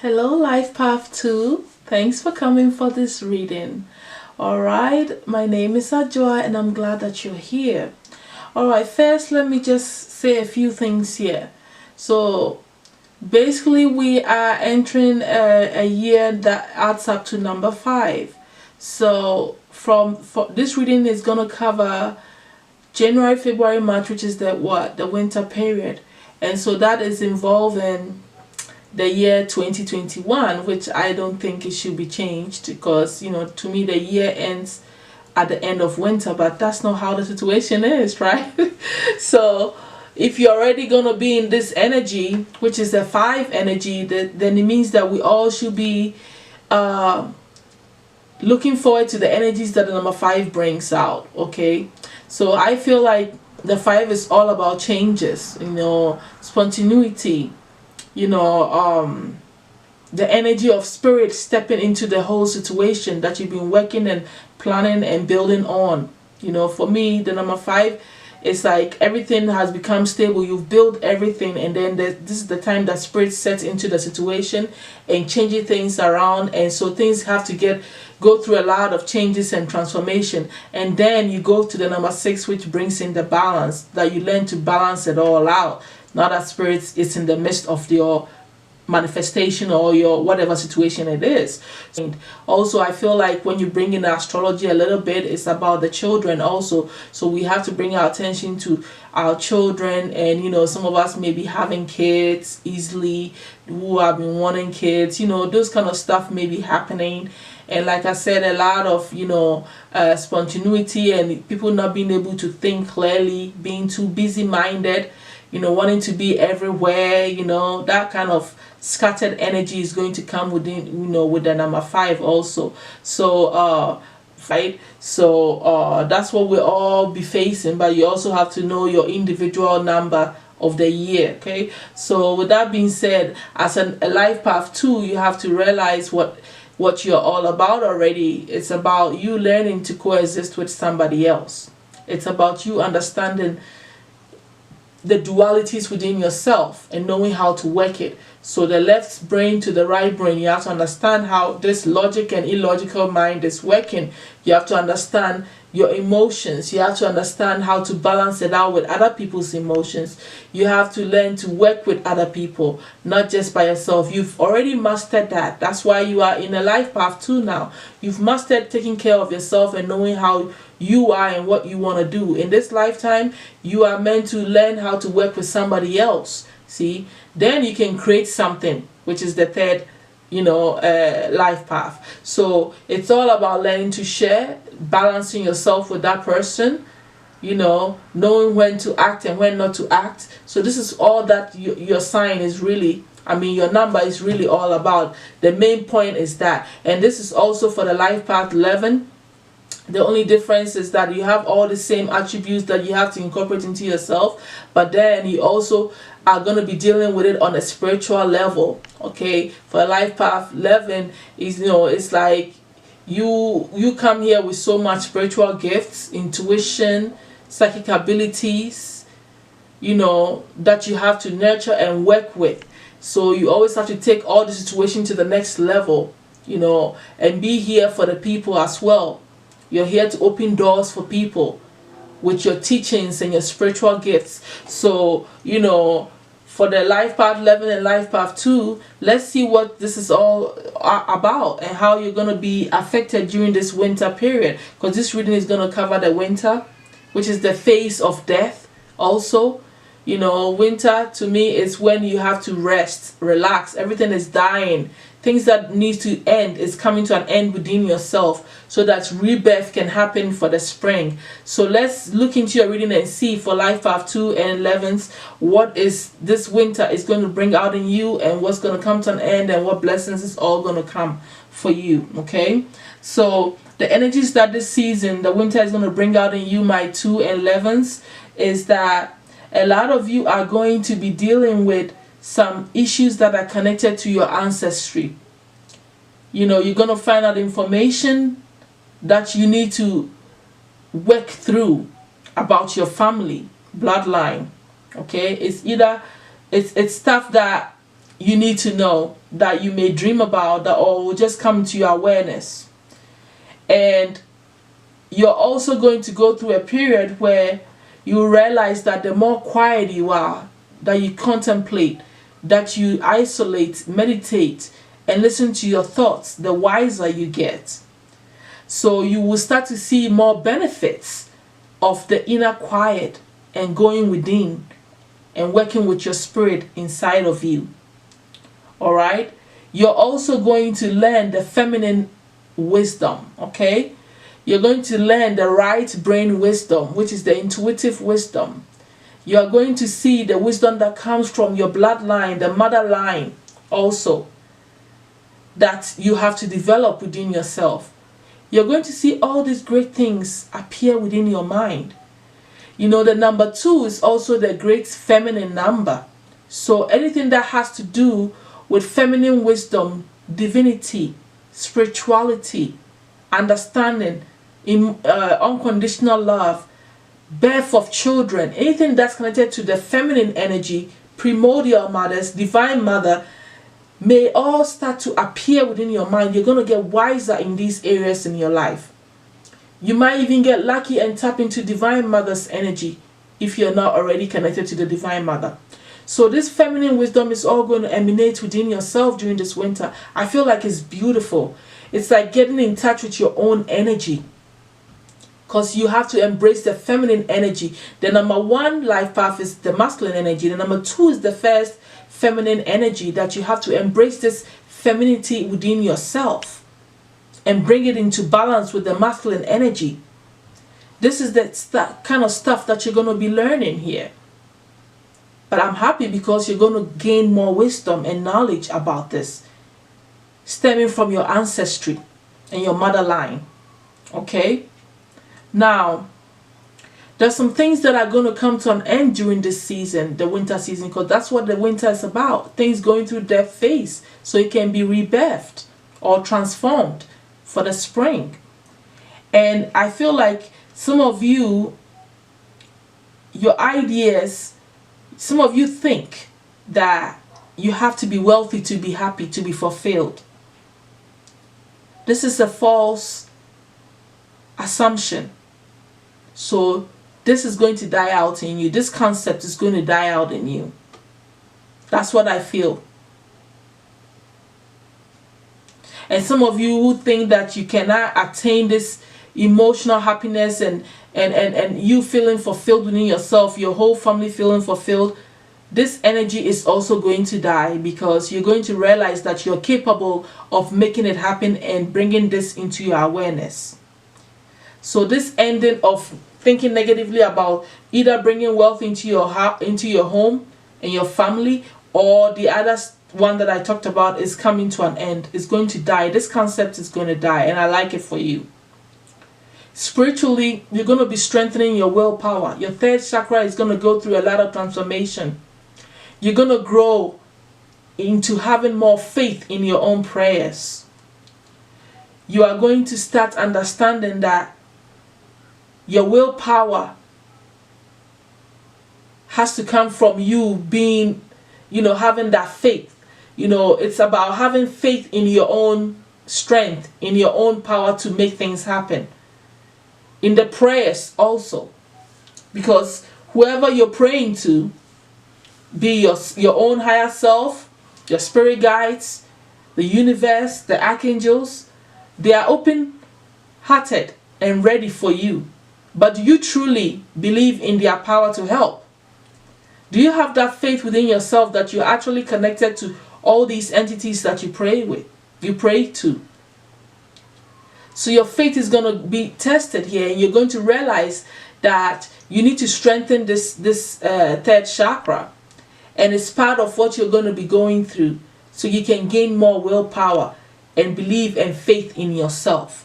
Hello, Life Path 2. Thanks for coming for this reading. Alright, my name is Adjwoa and I'm glad that you're here. Alright, first let me just say a few things here. So basically we are entering a year that adds up to number 5. So for this reading is going to cover January, February, March, which is the winter period. And so that is involving the year 2021, which I don't think it should be changed because, to me the year ends at the end of winter, but that's not how the situation is, right? So if you're already going to be in this energy, which is the 5 energy, then it means that we all should be looking forward to the energies that the number 5 brings out, okay? So I feel like the 5 is all about changes, spontaneity, the energy of spirit stepping into the whole situation that you've been working and planning and building on. For me, the number 5 is like everything has become stable. You've built everything, and then this is the time that spirit sets into the situation and changing things around, and so things have to go through a lot of changes and transformation. And then you go to the number 6, which brings in the balance, that you learn to balance it all out. Not that spirit is in the midst of your manifestation or your whatever situation it is. And also I feel like when you bring in astrology a little bit, it's about the children also. So we have to bring our attention to our children, and some of us may be having kids easily, who have been wanting kids, those kind of stuff may be happening. And like I said, a lot of spontaneity and people not being able to think clearly, being too busy minded, wanting to be everywhere, that kind of scattered energy is going to come within, with the number 5 also. So right, so that's what we'll all be facing, but you also have to know your individual number of the year. Okay, so with that being said, as a life path 2, you have to realize what you're all about already. It's about you learning to coexist with somebody else. It's about you understanding the dualities within yourself and knowing how to work it. So the left brain to the right brain, you have to understand how this logic and illogical mind is working. You have to understand your emotions. You have to understand how to balance it out with other people's emotions. You have to learn to work with other people, not just by yourself. You've already mastered that. That's why you are in a life path 2 now. You've mastered taking care of yourself and knowing how you are and what you want to do. In this lifetime, you are meant to learn how to work with somebody else. See, then you can create something, which is the third life path. So it's all about learning to share, balancing yourself with that person, knowing when to act and when not to act. So this is all that your sign is really, your number is really all about. The main point is that. And this is also for the life path 11. The only difference is that you have all the same attributes that you have to incorporate into yourself, but then you also are going to be dealing with it on a spiritual level. Okay, for life path 11 is it's like you come here with so much spiritual gifts, intuition, psychic abilities, that you have to nurture and work with. So you always have to take all the situation to the next level, and be here for the people as well. You're here to open doors for people with your teachings and your spiritual gifts. So, for the life path 11 and life path 2, let's see what this is all about and how you're going to be affected during this winter period. Because this reading is going to cover the winter, which is the phase of death also. Winter to me is when you have to rest, relax, everything is dying. Things that need to end is coming to an end within yourself so that rebirth can happen for the spring. So let's look into your reading and see for life path 2 and 11s what is this winter is going to bring out in you and what's going to come to an end and what blessings is all going to come for you. Okay, so the energies that this season, the winter, is going to bring out in you, my 2 and 11s, is that a lot of you are going to be dealing with some issues that are connected to your ancestry. You're going to find out information that you need to work through about your family bloodline. Okay, it's either it's stuff that you need to know that you may dream about that or will just come to your awareness. And you're also going to go through a period where you realize that the more quiet you are, that you contemplate, that you isolate, meditate, and listen to your thoughts, the wiser you get. So you will start to see more benefits of the inner quiet and going within and working with your spirit inside of you. All right? You're also going to learn the feminine wisdom, okay? You're going to learn the right brain wisdom, which is the intuitive wisdom. You are going to see the wisdom that comes from your bloodline, the mother line also, that you have to develop within yourself. You're going to see all these great things appear within your mind. You know, the number 2 is also the great feminine number. So anything that has to do with feminine wisdom, divinity, spirituality, understanding, unconditional love, birth of children, anything that's connected to the feminine energy, primordial mothers, divine mother, may all start to appear within your mind. You're going to get wiser in these areas in your life. You might even get lucky and tap into divine mother's energy if you're not already connected to the divine mother. So this feminine wisdom is all going to emanate within yourself during this winter. I feel like it's beautiful. It's like getting in touch with your own energy, because you have to embrace the feminine energy. The number 1 life path is the masculine energy. The number 2 is the first feminine energy, that you have to embrace this femininity within yourself and bring it into balance with the masculine energy. This is the kind of stuff that you're going to be learning here. But I'm happy because you're going to gain more wisdom and knowledge about this, stemming from your ancestry and your mother line. Okay? Now, there's some things that are going to come to an end during this season, the winter season, because that's what the winter is about. Things going through death phase, so it can be rebirthed or transformed for the spring. And I feel like some of you, your ideas, some of you think that you have to be wealthy to be happy, to be fulfilled. This is a false assumption. So this is going to die out in you. This concept is going to die out in you. That's what I feel. And some of you who think that you cannot attain this emotional happiness and you feeling fulfilled within yourself, your whole family feeling fulfilled, this energy is also going to die, because you're going to realize that you're capable of making it happen and bringing this into your awareness. So this ending of thinking negatively about either bringing wealth into your home and your family, or the other one that I talked about is coming to an end. It's going to die. This concept is going to die, and I like it for you. Spiritually, you're going to be strengthening your willpower. Your 3rd chakra is going to go through a lot of transformation. You're going to grow into having more faith in your own prayers. You are going to start understanding that your willpower has to come from you being, having that faith. It's about having faith in your own strength, in your own power to make things happen. In the prayers also. Because whoever you're praying to, be your own higher self, your spirit guides, the universe, the archangels, they are open-hearted and ready for you. But do you truly believe in their power to help? Do you have that faith within yourself that you're actually connected to all these entities that you pray to? So your faith is going to be tested here, and you're going to realize that you need to strengthen this 3rd chakra. And it's part of what you're going to be going through, so you can gain more willpower and believe and faith in yourself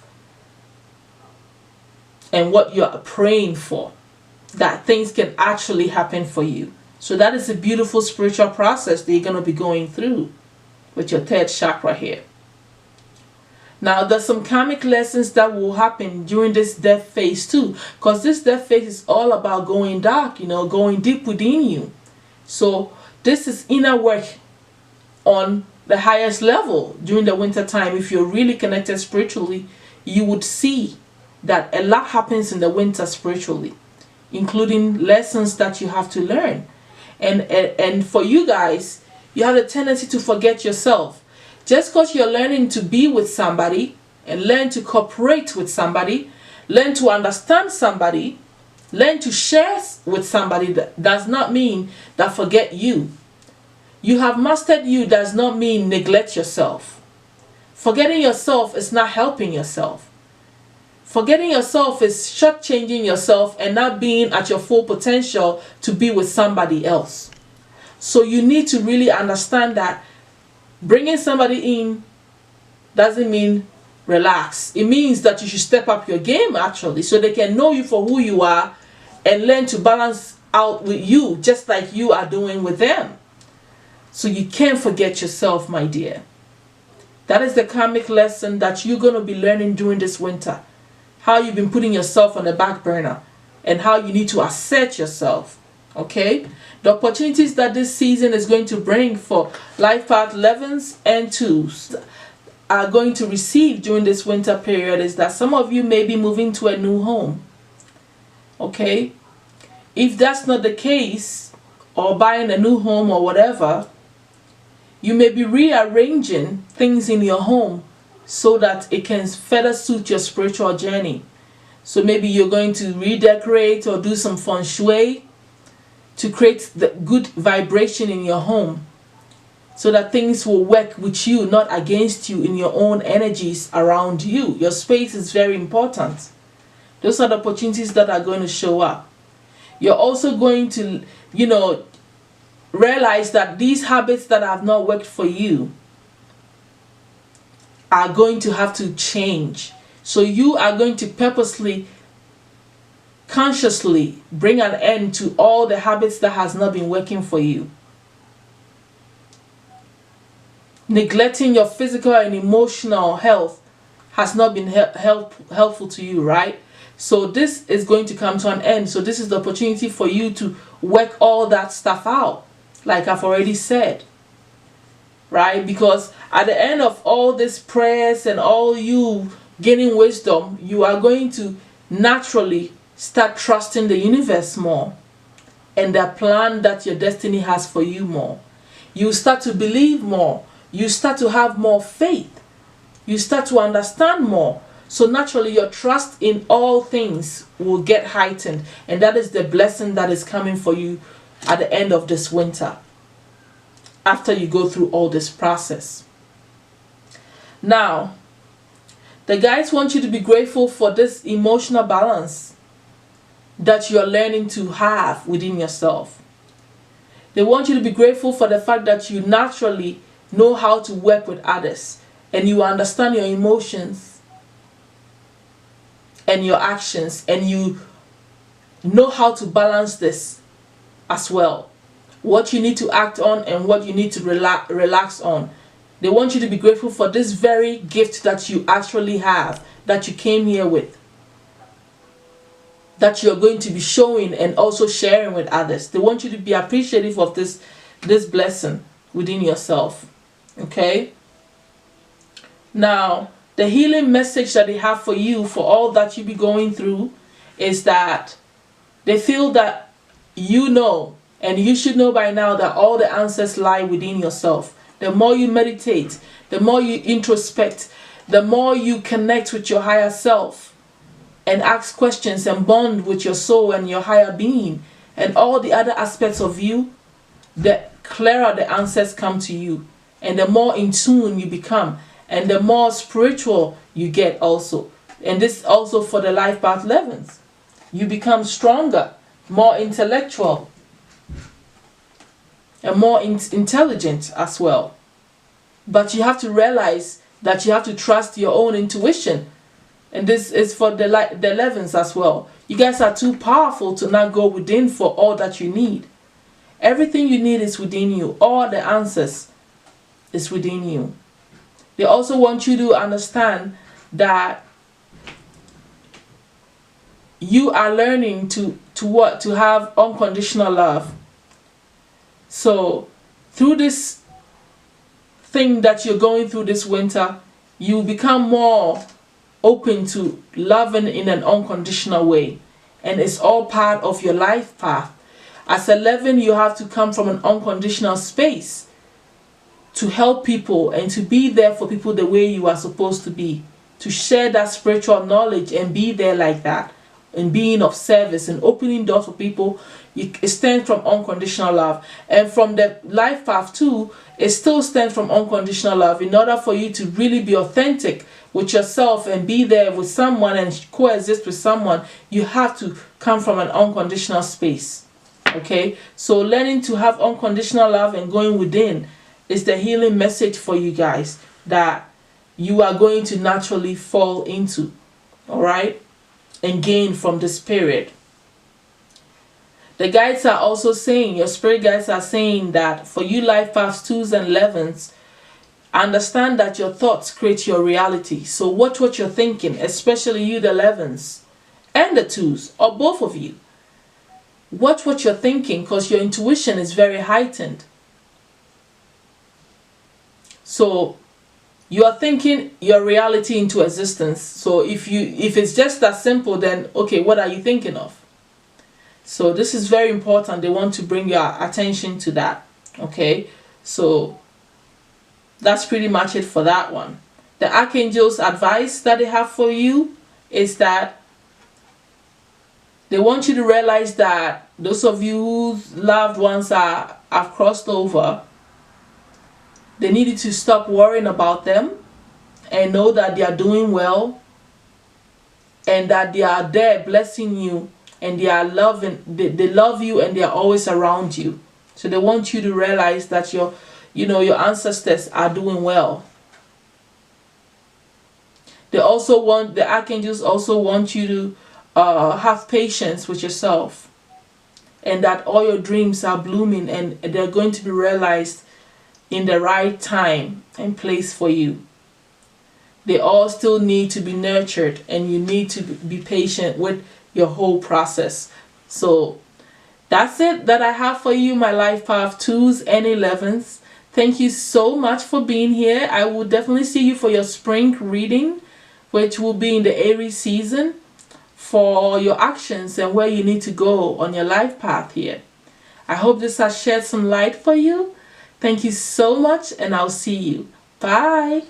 and what you're praying for, that things can actually happen for you. So that is a beautiful spiritual process that you're going to be going through with your 3rd chakra here. Now, there's some karmic lessons that will happen during this death phase too, because this death phase is all about going dark, going deep within you. So this is inner work on the highest level during the winter time. If you're really connected spiritually, you would see that a lot happens in the winter spiritually, including lessons that you have to learn. And for you guys, you have a tendency to forget yourself. Just because you're learning to be with somebody and learn to cooperate with somebody, learn to understand somebody, learn to share with somebody, that does not mean that forget you. You have mastered you does not mean neglect yourself. Forgetting yourself is not helping yourself. Forgetting yourself is shortchanging yourself and not being at your full potential to be with somebody else. So you need to really understand that bringing somebody in doesn't mean relax. It means that you should step up your game, actually, so they can know you for who you are and learn to balance out with you, just like you are doing with them. So you can't forget yourself, my dear. That is the karmic lesson that you're going to be learning during this winter. How you've been putting yourself on the back burner and how you need to assert yourself. Okay? The opportunities that this season is going to bring for life path 11s and 2s are going to receive during this winter period is that some of you may be moving to a new home. Okay? If that's not the case, or buying a new home or whatever, you may be rearranging things in your home so that it can further suit your spiritual journey. So maybe you're going to redecorate or do some feng shui to create the good vibration in your home so that things will work with you, not against you, in your own energies around you. Your space is very important. Those are the opportunities that are going to show up. You're also going to, realize that these habits that have not worked for you are going to have to change. So you are going to purposely, consciously bring an end to all the habits that has not been working for you. Neglecting your physical and emotional health has not been helpful to you, right? So this is going to come to an end. So this is the opportunity for you to work all that stuff out, like I've already said, right? Because at the end of all these prayers and all you gaining wisdom, you are going to naturally start trusting the universe more and the plan that your destiny has for you more. You start to believe more. You start to have more faith. You start to understand more. So naturally your trust in all things will get heightened. And that is the blessing that is coming for you at the end of this winter, after you go through all this process. Now, the guides want you to be grateful for this emotional balance that you are learning to have within yourself. They want you to be grateful for the fact that you naturally know how to work with others and you understand your emotions and your actions, and you know how to balance this as well. What you need to act on and what you need to relax on. They want you to be grateful for this very gift that you actually have, that you came here with, that you're going to be showing and also sharing with others. They want you to be appreciative of this blessing within yourself. Okay? Now, the healing message that they have for you, for all that you be going through, is that they feel that you know, and you should know by now, that all the answers lie within yourself. The more you meditate, the more you introspect, the more you connect with your higher self and ask questions and bond with your soul and your higher being and all the other aspects of you, the clearer the answers come to you, and the more in tune you become, and the more spiritual you get also. And this also for the life path 11s. You become stronger, more intellectual, and more intelligent as well. But you have to realize that you have to trust your own intuition. And this is for the 11s as well. You guys are too powerful to not go within for all that you need. Everything you need is within you. All the answers is within you. They also want you to understand that you are learning to have unconditional love. So through this thing that you're going through this winter, you become more open to loving in an unconditional way. And it's all part of your life path. As 11, you have to come from an unconditional space to help people and to be there for people the way you are supposed to be. To share that spiritual knowledge and be there like that. And being of service and opening doors for people. It stems from unconditional love. And from the life path too, it still stems from unconditional love. In order for you to really be authentic with yourself and be there with someone and coexist with someone, you have to come from an unconditional space. Okay, so learning to have unconditional love and going within is the healing message for you guys that you are going to naturally fall into, all right, and gain from this period. The guides are also saying, your spirit guides are saying that for you life paths 2s and 11s, understand that your thoughts create your reality. So watch what you're thinking, especially you the 11s and the 2s, or both of you. Watch what you're thinking, because your intuition is very heightened. So you are thinking your reality into existence. So if it's just that simple, then okay, what are you thinking of? So this is very important. They want to bring your attention to that. Okay, so that's pretty much it for that one. The archangels' advice that they have for you is that they want you to realize that those of you whose loved ones have crossed over, they needed to stop worrying about them and know that they are doing well and that they are there blessing you and they are loving, they love you and they are always around you. So they want you to realize that your ancestors are doing well. The archangels also want you to have patience with yourself, and that all your dreams are blooming and they're going to be realized in the right time and place for you. They all still need to be nurtured, and you need to be patient with your whole process. So that's it that I have for you, my life path 2s and 11s. Thank you so much for being here. I will definitely see you for your spring reading, which will be in the Aries season, for your actions and where you need to go on your life path here. I hope this has shed some light for you. Thank you so much, and I'll see you. Bye.